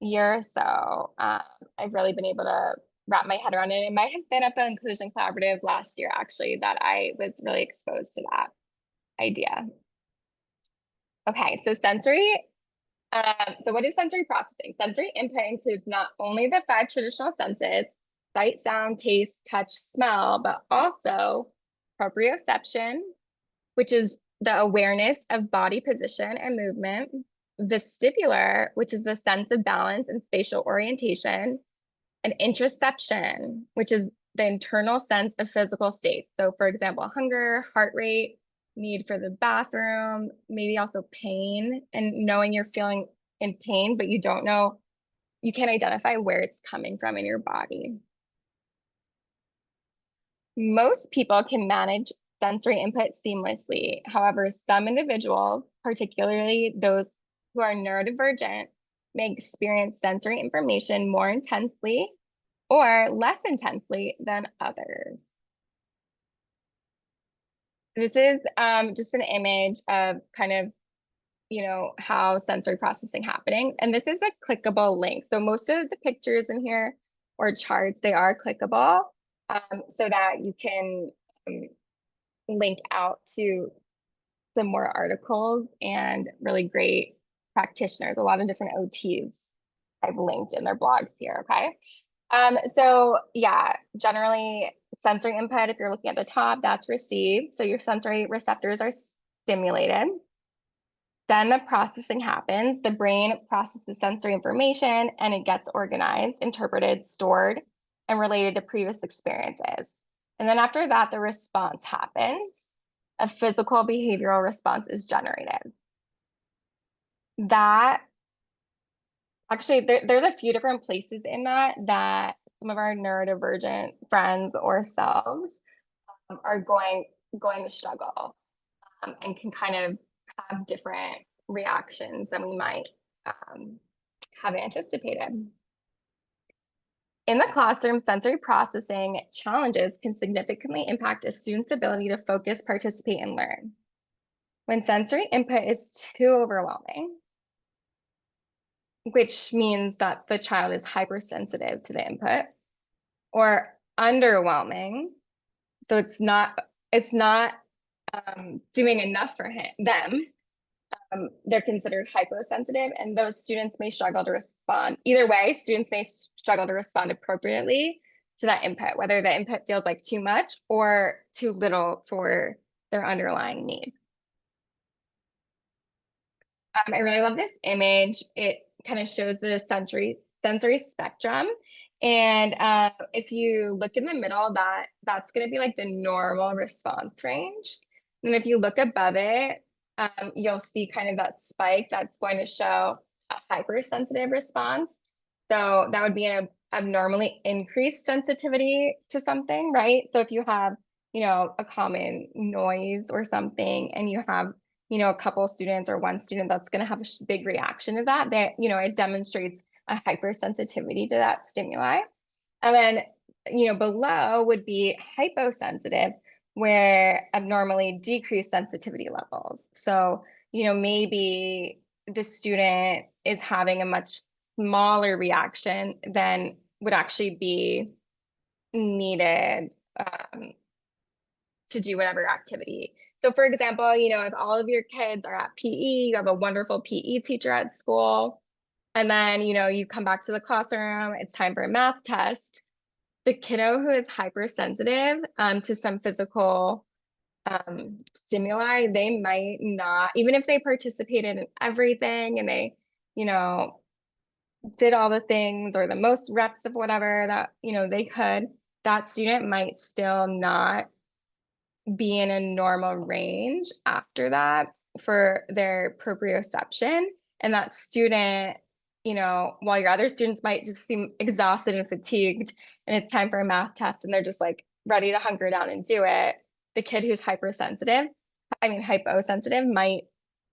[SPEAKER 1] year or so, I've really been able to wrap my head around it. It might have been at the Inclusion Collaborative last year, actually, that I was really exposed to that idea. Okay, so so what is sensory processing? Sensory input includes not only the 5 traditional senses, sight, sound, taste, touch, smell, but also proprioception, which is the awareness of body position and movement, vestibular, which is the sense of balance and spatial orientation, and interoception, which is the internal sense of physical state. So for example, hunger, heart rate, need for the bathroom, maybe also pain, and knowing you're feeling in pain, but you don't know, you can't identify where it's coming from in your body. Most people can manage sensory input seamlessly. However, some individuals, particularly those who are neurodivergent, may experience sensory information more intensely or less intensely than others. This is just an image of kind of, how sensory processing happening. And this is a clickable link. So most of the pictures in here or charts, they are clickable so that you can link out to some more articles and really great practitioners. A lot of different OTs I've linked in their blogs here, okay? So yeah, generally sensory input, if you're looking at the top, that's received. So your sensory receptors are stimulated. Then the processing happens. The brain processes sensory information and it gets organized, interpreted, stored, and related to previous experiences. And then after that, the response happens. A physical behavioral response is generated. That actually, there's a few different places in that some of our neurodivergent friends or selves are going to struggle and can kind of have different reactions than we might have anticipated. In the classroom, sensory processing challenges can significantly impact a student's ability to focus, participate, and learn. When sensory input is too overwhelming, which means that the child is hypersensitive to the input, or underwhelming, so it's not doing enough for them. They're considered hyposensitive, and those students may struggle to respond. Either way, students may struggle to respond appropriately to that input, whether the input feels like too much or too little for their underlying need. I really love this image. It kind of shows the sensory spectrum. And if you look in the middle, that's going to be like the normal response range. And if you look above it, you'll see kind of that spike that's going to show a hypersensitive response. So that would be an abnormally increased sensitivity to something, right? So if you have, a common noise or something, and you have a couple students or one student that's going to have a big reaction to that, it demonstrates a hypersensitivity to that stimuli. And then, below would be hyposensitive, where abnormally decreased sensitivity levels. So, maybe the student is having a much smaller reaction than would actually be needed to do whatever activity. So for example, if all of your kids are at PE, you have a wonderful PE teacher at school, and then, you come back to the classroom, it's time for a math test. The kiddo who is hypersensitive to some physical stimuli, they might not, even if they participated in everything and they, did all the things or the most reps of whatever that, they could, that student might still not be in a normal range after that for their proprioception. And that student, while your other students might just seem exhausted and fatigued and it's time for a math test and they're just like ready to hunker down and do it, the kid who's hyposensitive might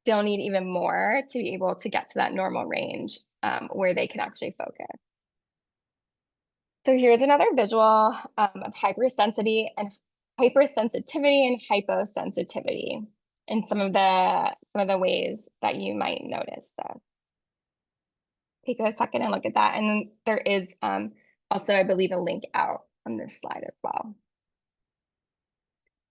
[SPEAKER 1] still need even more to be able to get to that normal range where they can actually focus. So here's another visual of hypersensitivity and hyposensitivity in some of the ways that you might notice that. Take a second and look at that. And then there is also, I believe, a link out on this slide as well.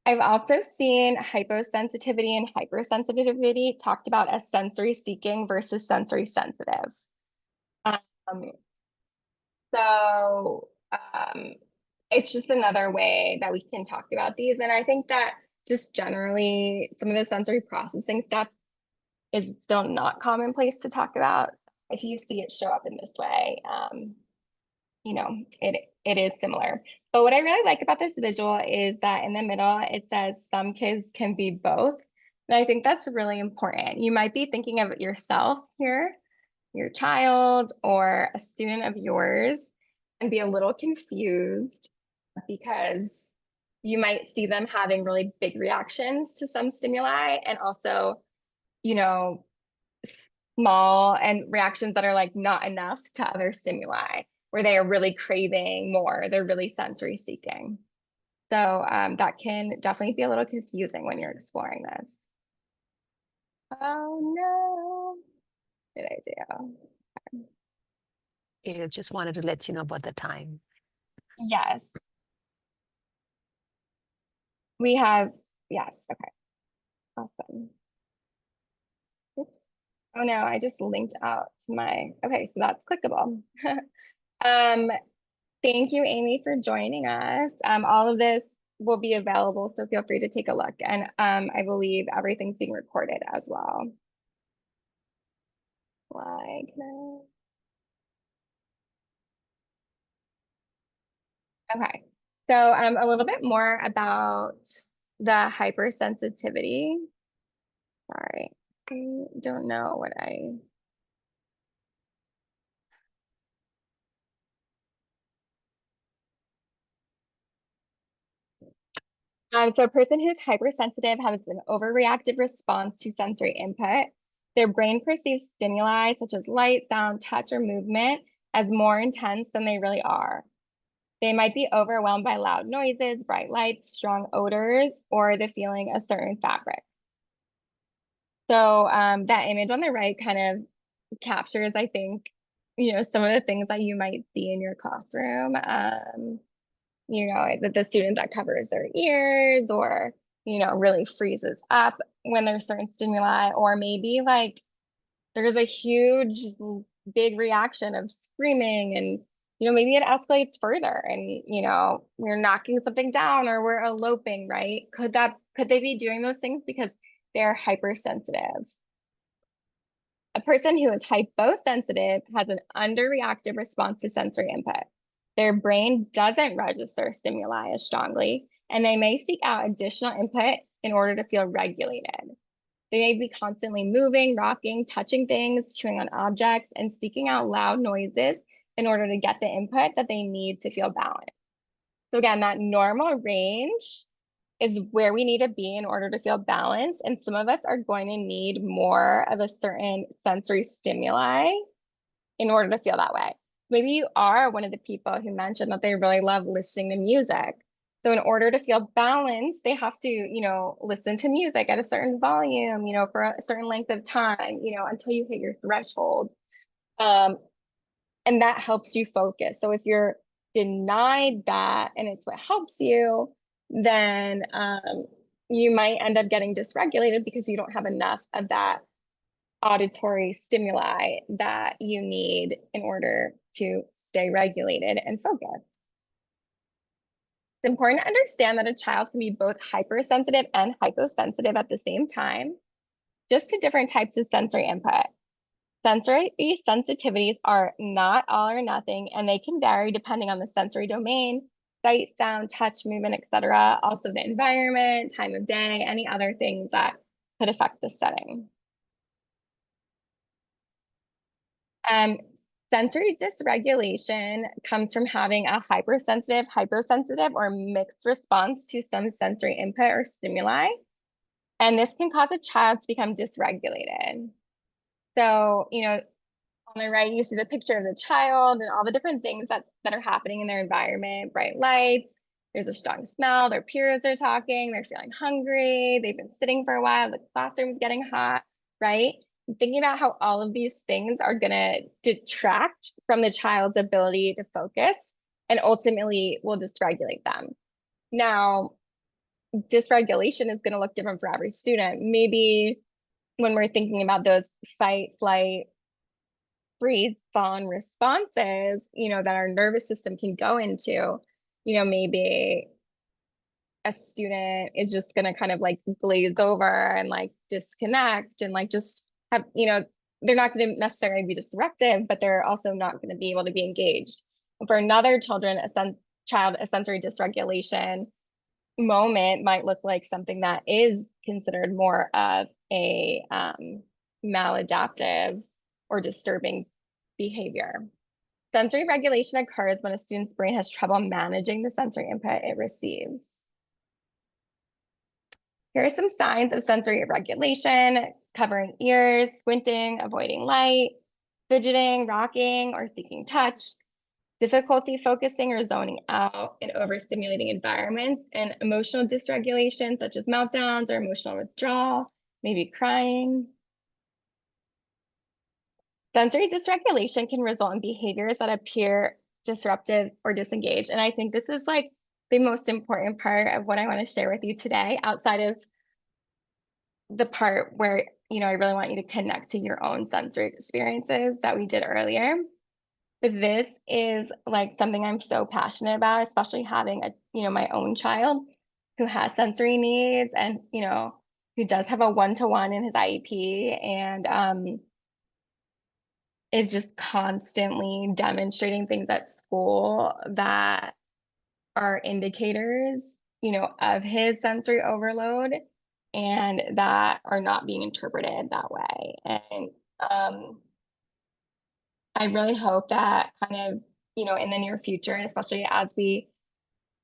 [SPEAKER 1] I've also seen hyposensitivity and hypersensitivity talked about as sensory seeking versus sensory sensitive. So it's just another way that we can talk about these. And I think that just generally some of the sensory processing stuff is still not commonplace to talk about. If you see it show up in this way, you know, it is similar. But what I really like about this visual is that in the middle, it says some kids can be both. And I think that's really important. You might be thinking of yourself here, your child, or a student of yours, and be a little confused because you might see them having really big reactions to some stimuli and also, you know, small and reactions that are like not enough to other stimuli where they are really craving more, they're really sensory seeking. So that can definitely be a little confusing when you're exploring this. Oh no, good idea.
[SPEAKER 2] It just wanted to let you know about the time.
[SPEAKER 1] Yes, we have, yes, okay, awesome. Oops. Oh no, I just linked out to my, okay, so that's clickable. um, Thank you, Amy, for joining us. All of this will be available, so feel free to take a look. And I believe everything's being recorded as well. Like, no. Okay, so a little bit more about the hypersensitivity. Sorry, I don't know what I. So a person who's hypersensitive has an overreactive response to sensory input. Their brain perceives stimuli such as light, sound, touch, or movement as more intense than they really are. They might be overwhelmed by loud noises, bright lights, strong odors, or the feeling of certain fabric. So that image on the right kind of captures, I think, some of the things that you might see in your classroom. The student that covers their ears or, really freezes up when there's certain stimuli, or maybe like there's a huge, big reaction of screaming and, maybe it escalates further and, we're knocking something down or we're eloping, right? Could they be doing those things because they're hypersensitive? A person who is hyposensitive has an underreactive response to sensory input. Their brain doesn't register stimuli as strongly, and they may seek out additional input in order to feel regulated. They may be constantly moving, rocking, touching things, chewing on objects, and seeking out loud noises in order to get the input that they need to feel balanced. So again, that normal range is where we need to be in order to feel balanced. And some of us are going to need more of a certain sensory stimuli in order to feel that way. Maybe you are one of the people who mentioned that they really love listening to music. So in order to feel balanced, they have to, listen to music at a certain volume, for a certain length of time, until you hit your threshold. Um, and that helps you focus. So if you're denied that and it's what helps you, then you might end up getting dysregulated because you don't have enough of that auditory stimuli that you need in order to stay regulated and focused. It's important to understand that a child can be both hypersensitive and hyposensitive at the same time, just to different types of sensory input. Sensory sensitivities are not all or nothing, and they can vary depending on the sensory domain, sight, sound, touch, movement, etc. Also the environment, time of day, any other things that could affect the setting. Sensory dysregulation comes from having a hypersensitive, hyposensitive, or mixed response to some sensory input or stimuli. And this can cause a child to become dysregulated. So, on the right, you see the picture of the child and all the different things that are happening in their environment, bright lights, there's a strong smell, their peers are talking, they're feeling hungry, they've been sitting for a while, the classroom's getting hot, right? Thinking about how all of these things are going to detract from the child's ability to focus and ultimately will dysregulate them. Now, dysregulation is going to look different for every student. Maybe when we're thinking about those fight, flight, freeze, fawn responses, that our nervous system can go into, maybe a student is just going to kind of like glaze over and like disconnect and like just have, they're not going to necessarily be disruptive, but they're also not going to be able to be engaged. And for another child, a sensory dysregulation moment might look like something that is considered more of a maladaptive or disturbing behavior. Sensory regulation occurs when a student's brain has trouble managing the sensory input it receives. Here are some signs of sensory regulation: covering ears, squinting, avoiding light, fidgeting, rocking, or seeking touch, difficulty focusing or zoning out in overstimulating environments, and emotional dysregulation such as meltdowns or emotional withdrawal, maybe crying. Sensory dysregulation can result in behaviors that appear disruptive or disengaged. And I think this is like the most important part of what I want to share with you today, outside of the part where, I really want you to connect to your own sensory experiences that we did earlier. But this is like something I'm so passionate about, especially having my own child who has sensory needs and, who does have a one-to-one in his IEP and is just constantly demonstrating things at school that are indicators, of his sensory overload and that are not being interpreted that way. And I really hope that kind of, in the near future, and especially as we,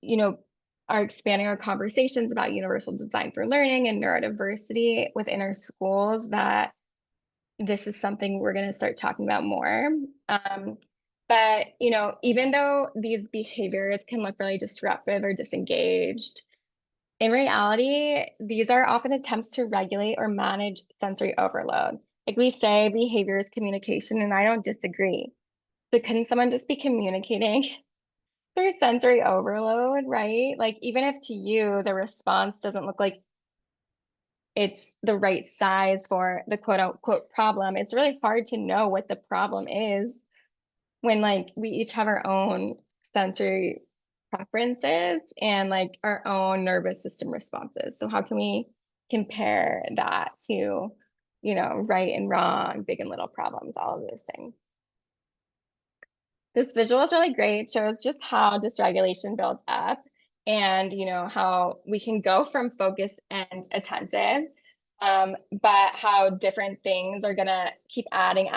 [SPEAKER 1] you know, are expanding our conversations about universal design for learning and neurodiversity within our schools, that this is something we're going to start talking about more. But, even though these behaviors can look really disruptive or disengaged, in reality, these are often attempts to regulate or manage sensory overload. Like we say, behavior is communication, and I don't disagree. But couldn't someone just be communicating through sensory overload, right? Like even if to you the response doesn't look like it's the right size for the quote unquote problem, it's really hard to know what the problem is when like we each have our own sensory preferences and like our own nervous system responses. So how can we compare that to, right and wrong, big and little problems, all of those things? This visual is really great. It shows just how dysregulation builds up and, how we can go from focused and attentive, but how different things are going to keep adding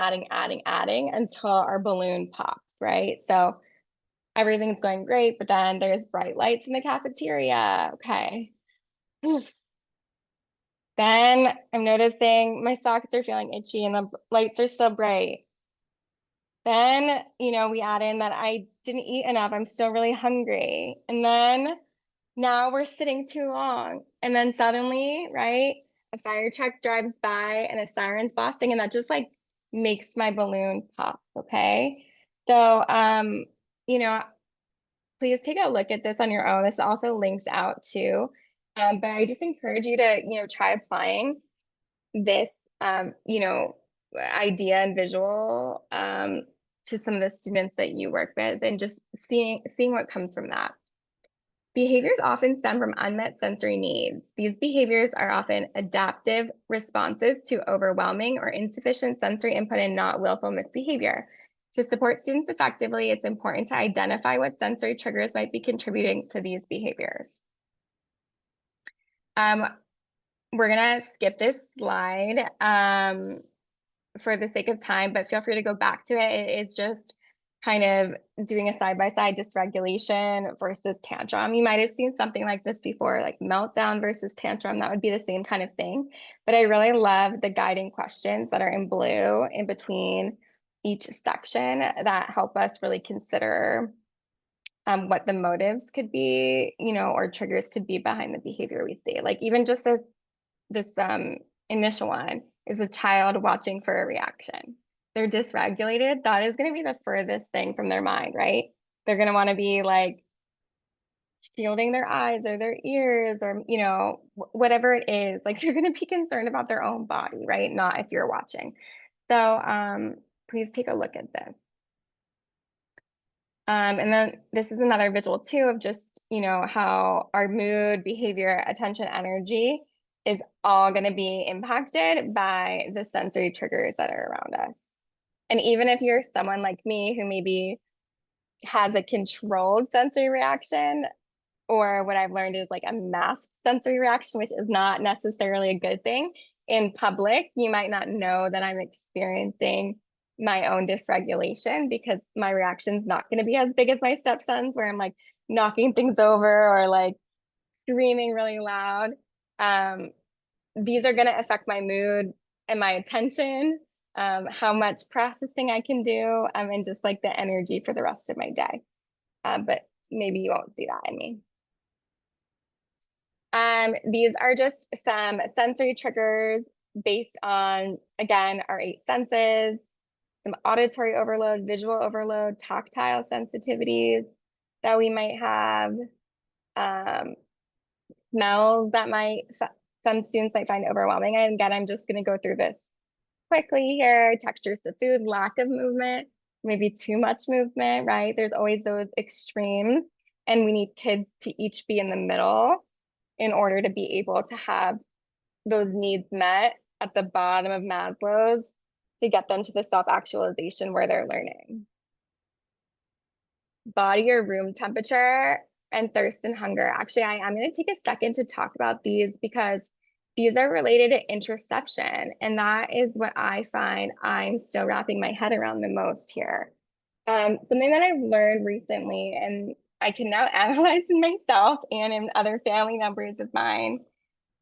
[SPEAKER 1] until our balloon pops, right? So everything's going great, but then there's bright lights in the cafeteria. Okay. Then I'm noticing my sockets are feeling itchy and the lights are still bright. Then, we add in that I didn't eat enough. I'm still really hungry. And then now we're sitting too long. And then suddenly, right, a fire truck drives by and a siren's blasting, and that just like makes my balloon pop. Okay. So, you know, please take a look at this on your own. This also links out too. But I just encourage you to, try applying this, idea and visual to some of the students that you work with, and just seeing what comes from that. Behaviors often stem from unmet sensory needs. These behaviors are often adaptive responses to overwhelming or insufficient sensory input and not willful misbehavior. To support students effectively, it's important to identify what sensory triggers might be contributing to these behaviors. We're gonna skip this slide for the sake of time, but feel free to go back to it. It is just kind of doing a side-by-side dysregulation versus tantrum. You might have seen something like this before, like meltdown versus tantrum. That would be the same kind of thing. But I really love the guiding questions that are in blue in between each section that help us really consider what the motives could be, or triggers could be behind the behavior we see. Like even just this initial one is a child watching for a reaction. They're dysregulated. That is going to be the furthest thing from their mind, right? They're going to want to be like shielding their eyes or their ears or, whatever it is. Like they're going to be concerned about their own body, right? Not if you're watching. So please take a look at this. And then this is another visual too of just, how our mood, behavior, attention, energy is all going to be impacted by the sensory triggers that are around us. And even if you're someone like me who maybe has a controlled sensory reaction, or what I've learned is like a masked sensory reaction, which is not necessarily a good thing. In public, you might not know that I'm experiencing my own dysregulation because my reaction's not going to be as big as my stepson's, where I'm like knocking things over or like screaming really loud. Um, these are going to affect my mood and my attention, how much processing I can do, and just like the energy for the rest of my day. But maybe you won't see that in me. These are just some sensory triggers based on, again, our 8 senses, some auditory overload, visual overload, tactile sensitivities that we might have, um, smells that some students might find overwhelming. And again, I'm just going to go through this quickly here. Textures of food, lack of movement, maybe too much movement, right? There's always those extremes, and we need kids to each be in the middle in order to be able to have those needs met at the bottom of Maslow's to get them to the self-actualization where they're learning. Body or room temperature and thirst and hunger. Actually, I'm going to take a second to talk about these because these are related to interoception. And that is what I find I'm still wrapping my head around the most here. Something that I've learned recently, and I can now analyze in myself and in other family members of mine.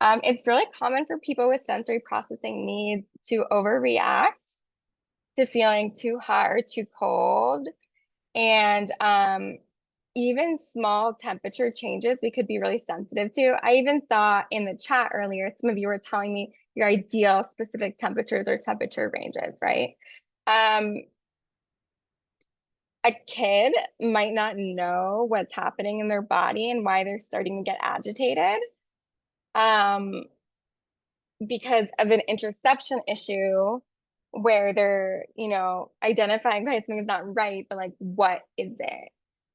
[SPEAKER 1] It's really common for people with sensory processing needs to overreact to feeling too hot or too cold. And even small temperature changes we could be really sensitive to. I even saw in the chat earlier, some of you were telling me your ideal specific temperatures or temperature ranges, right? A kid might not know what's happening in their body and why they're starting to get agitated. Because of an interception issue where they're, identifying okay, something's not right, but like, what is it?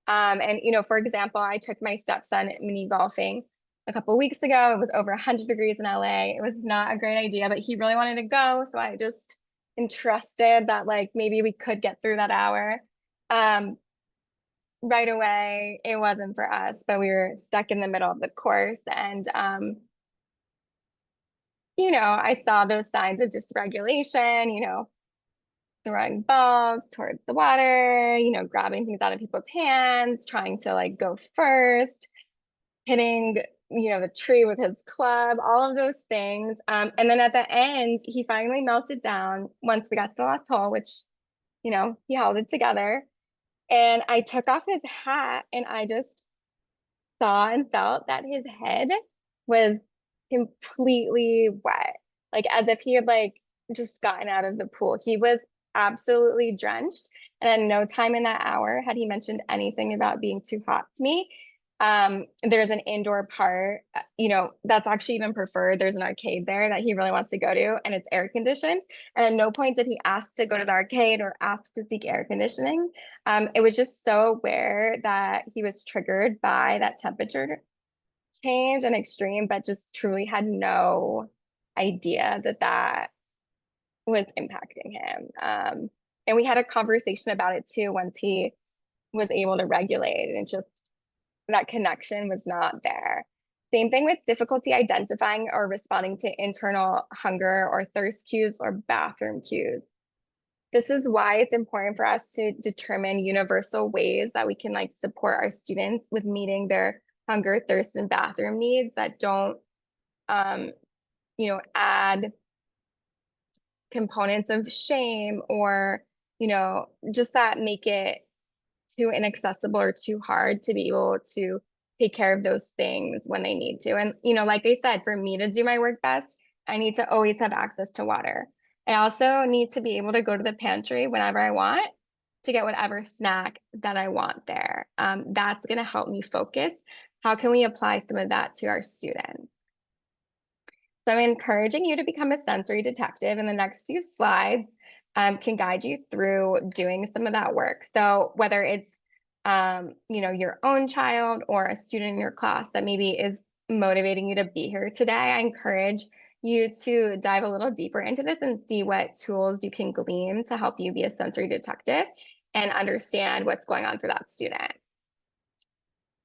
[SPEAKER 1] And for example, I took my stepson mini golfing a couple weeks ago. It was over 100 degrees in LA. It was not a great idea, but he really wanted to go, so I just entrusted that like maybe we could get through that hour. Right away, it wasn't for us, but we were stuck in the middle of the course, and I saw those signs of dysregulation, throwing balls towards the water, grabbing things out of people's hands, trying to like go first, hitting, the tree with his club, all of those things. And then at the end, he finally melted down once we got to the last hole, which, he held it together. And I took off his hat and I just saw and felt that his head was completely wet, like as if he had like just gotten out of the pool. He was absolutely drenched, and at no time in that hour had he mentioned anything about being too hot to me. There's an indoor part, that's actually even preferred. There's an arcade there that he really wants to go to, and it's air conditioned. And at no point did he ask to go to the arcade or ask to seek air conditioning. It was just so aware that he was triggered by that temperature change and extreme, but just truly had no idea that that was impacting him. And we had a conversation about it too once he was able to regulate, and it's just that connection was not there. Same thing with difficulty identifying or responding to internal hunger or thirst cues or bathroom cues. This is why it's important for us to determine universal ways that we can like support our students with meeting their hunger, thirst, and bathroom needs that don't, add components of shame or, just that make it too inaccessible or too hard to be able to take care of those things when they need to. And, like I said, for me to do my work best, I need to always have access to water. I also need to be able to go to the pantry whenever I want to get whatever snack that I want there. That's going to help me focus. How can we apply some of that to our students? So I'm encouraging you to become a sensory detective, and the next few slides can guide you through doing some of that work. So whether it's your own child or a student in your class that maybe is motivating you to be here today, I encourage you to dive a little deeper into this and see what tools you can glean to help you be a sensory detective and understand what's going on for that student.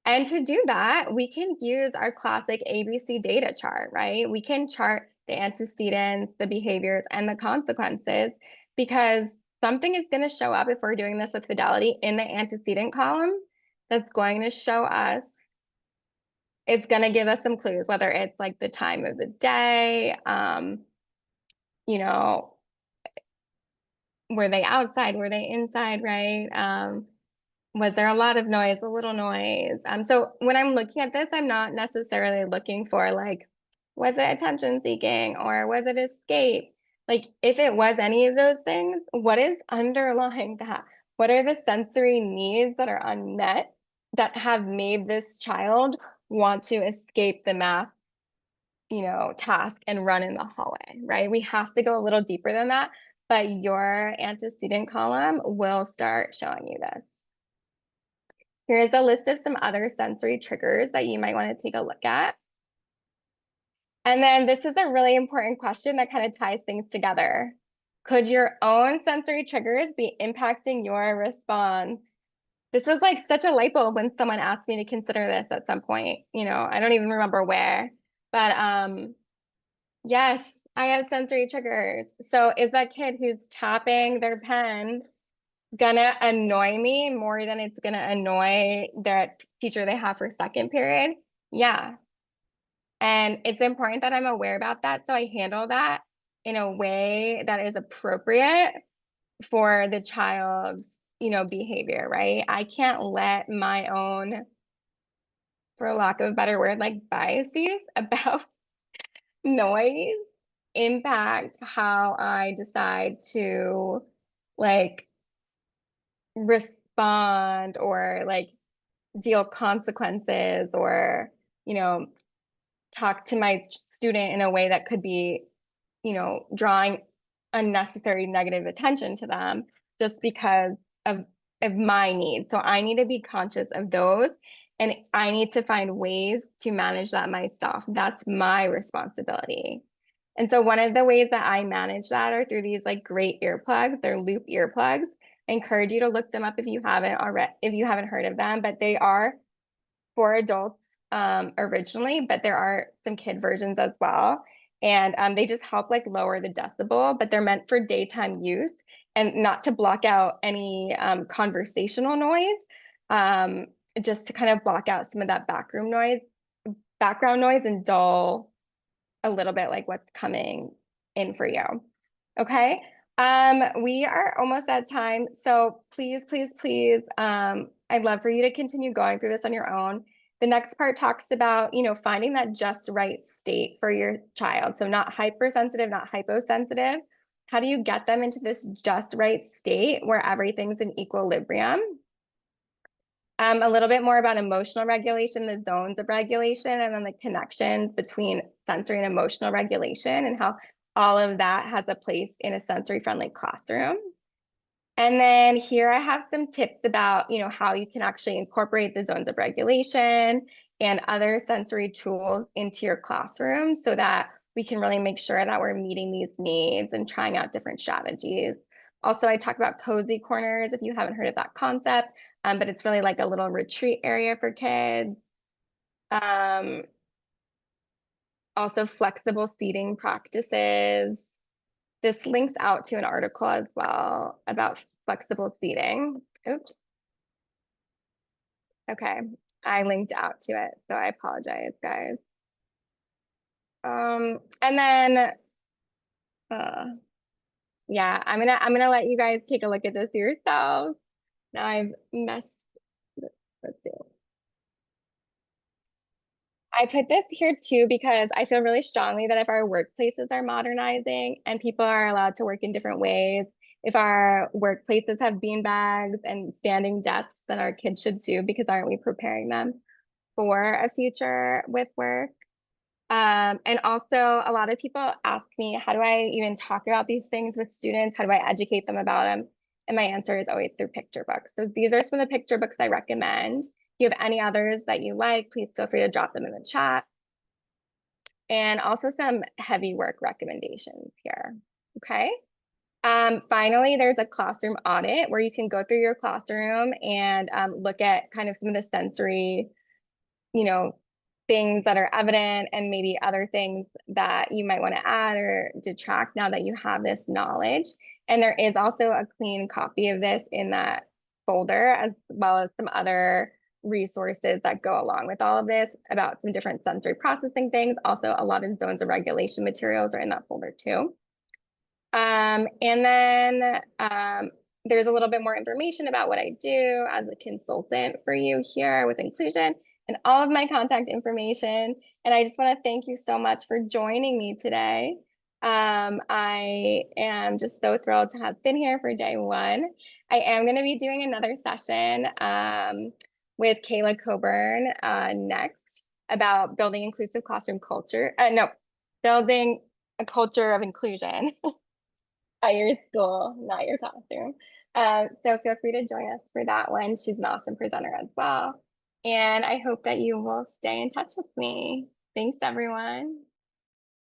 [SPEAKER 1] And to do that, we can use our classic ABC data chart, right? We can chart the antecedents, the behaviors, and the consequences because something is going to show up if we're doing this with fidelity in the antecedent column that's going to show us, it's going to give us some clues, whether it's like the time of the day, you know, were they outside, were they inside, right? Was there a lot of noise, a little noise? So when I'm looking at this, I'm not necessarily looking for like, was it attention seeking or was it escape? Like if it was any of those things, what is underlying that? What are the sensory needs that are unmet that have made this child want to escape the math, task and run in the hallway, right? We have to go a little deeper than that, but your antecedent column will start showing you this. Here is a list of some other sensory triggers that you might want to take a look at. And then this is a really important question that kind of ties things together. Could your own sensory triggers be impacting your response? This was like such a light bulb when someone asked me to consider this at some point. I don't even remember where, but yes, I have sensory triggers. So is that kid who's tapping their pen gonna annoy me more than it's gonna annoy the teacher they have for second period? Yeah. And it's important that I'm aware about that. So I handle that in a way that is appropriate for the child's, behavior, right? I can't let my own, for lack of a better word, like biases about noise impact how I decide to like respond or like deal consequences or, you know, talk to my student in a way that could be, drawing unnecessary negative attention to them just because of of my needs. So I need to be conscious of those and I need to find ways to manage that myself. That's my responsibility. And so one of the ways that I manage that are through these like great earplugs. They're loop earplugs. I encourage you to look them up if you haven't already, if you haven't heard of them, but they are for adults originally, but there are some kid versions as well. And they just help like lower the decibel, but they're meant for daytime use and not to block out any conversational noise, um, just to kind of block out some of that background noise and dull a little bit like what's coming in for you. Okay. We are almost at time. So please, please, please, I'd love for you to continue going through this on your own. The next part talks about, finding that just right state for your child. So not hypersensitive, not hyposensitive. How do you get them into this just right state where everything's in equilibrium? A little bit more about emotional regulation, the zones of regulation, and then the connections between sensory and emotional regulation and how all of that has a place in a sensory-friendly classroom. And then here I have some tips about, how you can actually incorporate the zones of regulation and other sensory tools into your classroom so that we can really make sure that we're meeting these needs and trying out different strategies. Also, I talk about cozy corners if you haven't heard of that concept, but it's really like a little retreat area for kids. Um, Also flexible seating practices. This links out to an article as well about flexible seating. Oops. Okay, I linked out to it, so I apologize, guys. And then, uh, yeah, I'm gonna let you guys take a look at this yourselves. Now I've messed. Let's see. I put this here too because I feel really strongly that if our workplaces are modernizing and people are allowed to work in different ways, if our workplaces have bean bags and standing desks, then our kids should too, because aren't we preparing them for a future with work? And also, a lot of people ask me, how do I even talk about these things with students? How do I educate them about them? And my answer is always through picture books. So these are some of the picture books I recommend. If you have any others that you like, please feel free to drop them in the chat. And also some heavy work recommendations here. Okay. Finally, there's a classroom audit where you can go through your classroom and look at kind of some of the sensory, you know, things that are evident and maybe other things that you might want to add or detract now that you have this knowledge. And there is also a clean copy of this in that folder, as well as some other resources that go along with all of this about some different sensory processing things. Also, a lot of zones of regulation materials are in that folder too. And then there's a little bit more information about what I do as a consultant for you here with inclusion and all of my contact information. And I just want to thank you so much for joining me today. I am just so thrilled to have been here for day one. I am going to be doing another session with Kayla Coburn next about building inclusive classroom culture. No, building a culture of inclusion at your school, not your classroom. So feel free to join us for that one. She's an awesome presenter as well. And I hope that you will stay in touch with me. Thanks, everyone.